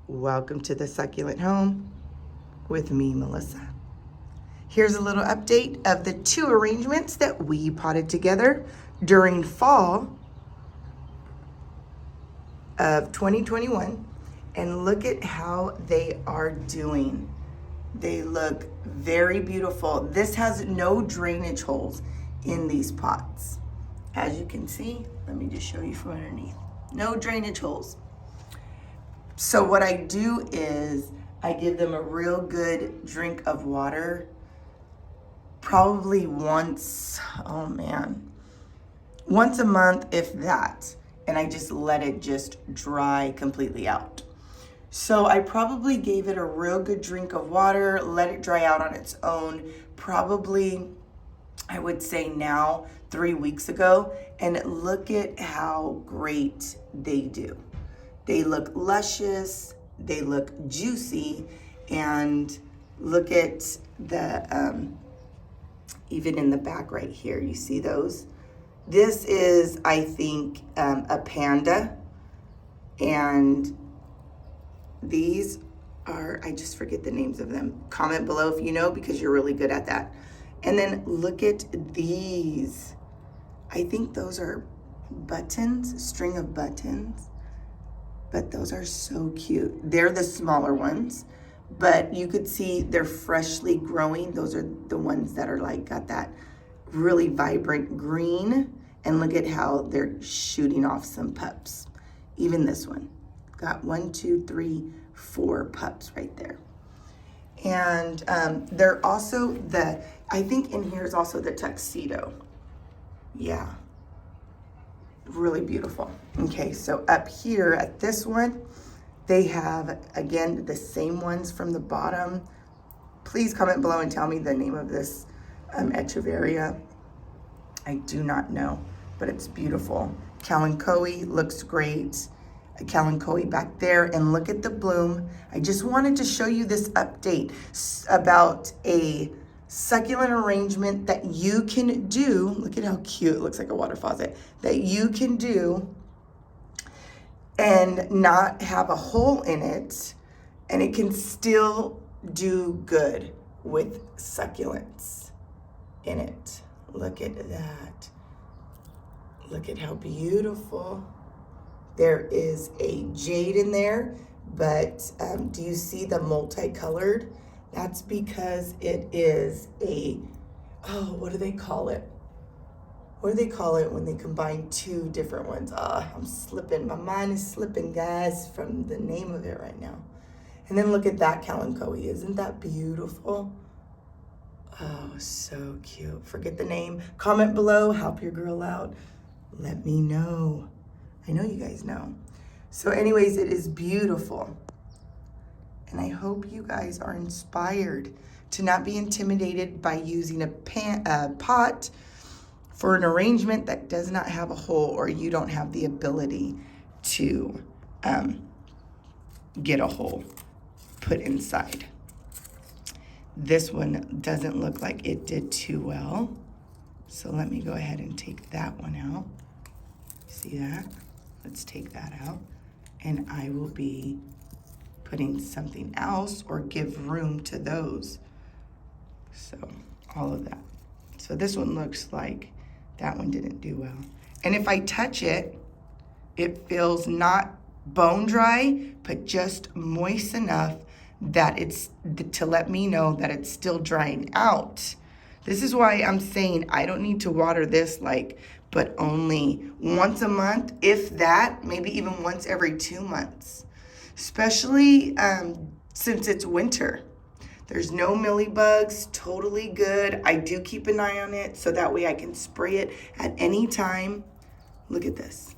Welcome to the Succulent Home with me, Melissa. Here's a little update of the 2 arrangements that we potted together during fall of 2021. And look at how they are doing. They look very beautiful. This has no drainage holes in these pots. As you can see, let me just show you from underneath. No drainage holes. So what I do is I give them a real good drink of water, probably once a month, if that. And I just let it just dry completely out. So I probably gave it a real good drink of water, let it dry out on its own, probably, I would say now, 3 weeks ago. And look at how great they do. They look luscious, they look juicy, and look at the, even in the back right here, you see those? This is, I think, a panda, and these are, I just forget the names of them. Comment below if you know, because you're really good at that. And then look at these. I think those are buttons, string of buttons. But those are so cute. They're the smaller ones, but you could see they're freshly growing. Those are the ones that are like got that really vibrant green. And look at how they're shooting off some pups. Even this one got 1, 2, 3, 4 pups right there. And they're also I think in here is also the tuxedo. Yeah. Really beautiful. Okay, so up here at this one, they have, again, the same ones from the bottom. Please comment below and tell me the name of this echeveria. I do not know, but it's beautiful. Kalanchoe looks great. A kalanchoe back there, and look at the bloom. I just wanted to show you this update about a succulent arrangement that you can do. Look at how cute it looks, like a water faucet, that you can do and not have a hole in it, and it can still do good with succulents in it. Look at that. Look at how beautiful. There is a jade in there, but do you see the multicolored? That's because it is what do they call it? What do they call it when they combine 2 different ones? I'm slipping, my mind is slipping, guys, from the name of it right now. And then look at that kalanchoe, isn't that beautiful? Oh, so cute. Forget the name. Comment below, help your girl out. Let me know. I know you guys know. So anyways, it is beautiful. And I hope you guys are inspired to not be intimidated by using a pot for an arrangement that does not have a hole, or you don't have the ability to get a hole put inside. This one doesn't look like it did too well. So let me go ahead and take that one out. See that? Let's take that out. And I will be putting something else or give room to those. So all of that. So this one looks like that one didn't do well. And if I touch it, it feels not bone dry, but just moist enough that it's to let me know that it's still drying out. This is why I'm saying I don't need to water this but only once a month, if that, maybe even once every 2 months. Especially since it's winter. There's no mealybugs, totally good. I do keep an eye on it so that way I can spray it at any time. Look at this.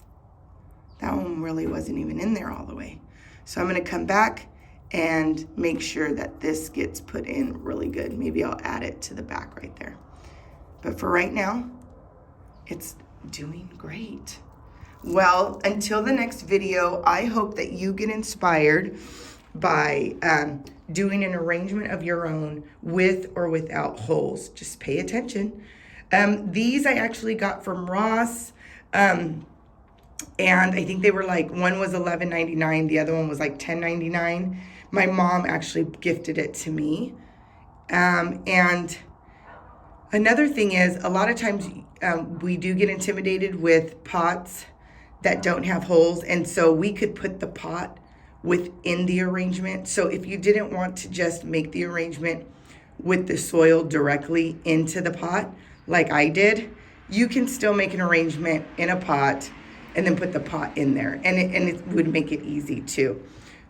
That one really wasn't even in there all the way. So I'm gonna come back and make sure that this gets put in really good. Maybe I'll add it to the back right there. But for right now, it's doing great. Well, until the next video, I hope that you get inspired by doing an arrangement of your own with or without holes. Just pay attention. These I actually got from Ross. and I think they were like, one was $11.99, the other one was like $10.99. My mom actually gifted it to me. And another thing is, a lot of times we do get intimidated with pots that don't have holes, and so we could put the pot within the arrangement. So if you didn't want to just make the arrangement with the soil directly into the pot, like I did, you can still make an arrangement in a pot and then put the pot in there, and it would make it easy too.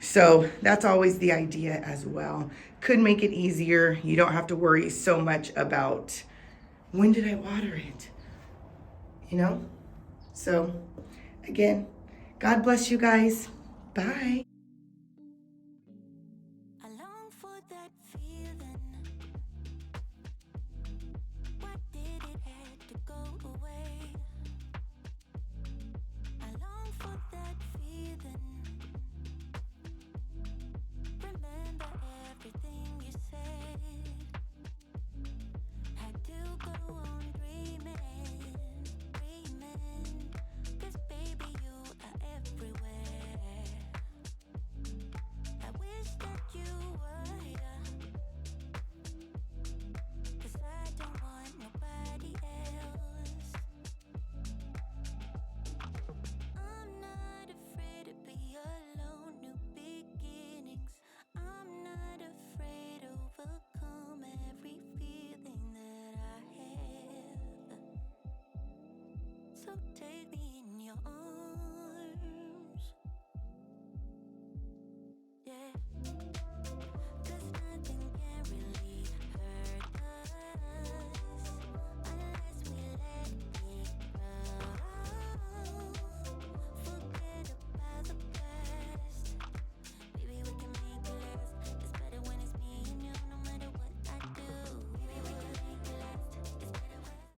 So that's always the idea as well. Could make it easier. You don't have to worry so much about when did I water it, you know? So again, God bless you guys. Bye. I long for that feeling. Why did it have to go away? I long for that feeling. Remember everything you said. Had to go on dreaming, dreaming. 'Cause baby, you are everywhere. I wish that you were here. 'Cause I don't want nobody else. I'm not afraid to be alone, new beginnings. I'm not afraid to overcome every feeling that I have. So take me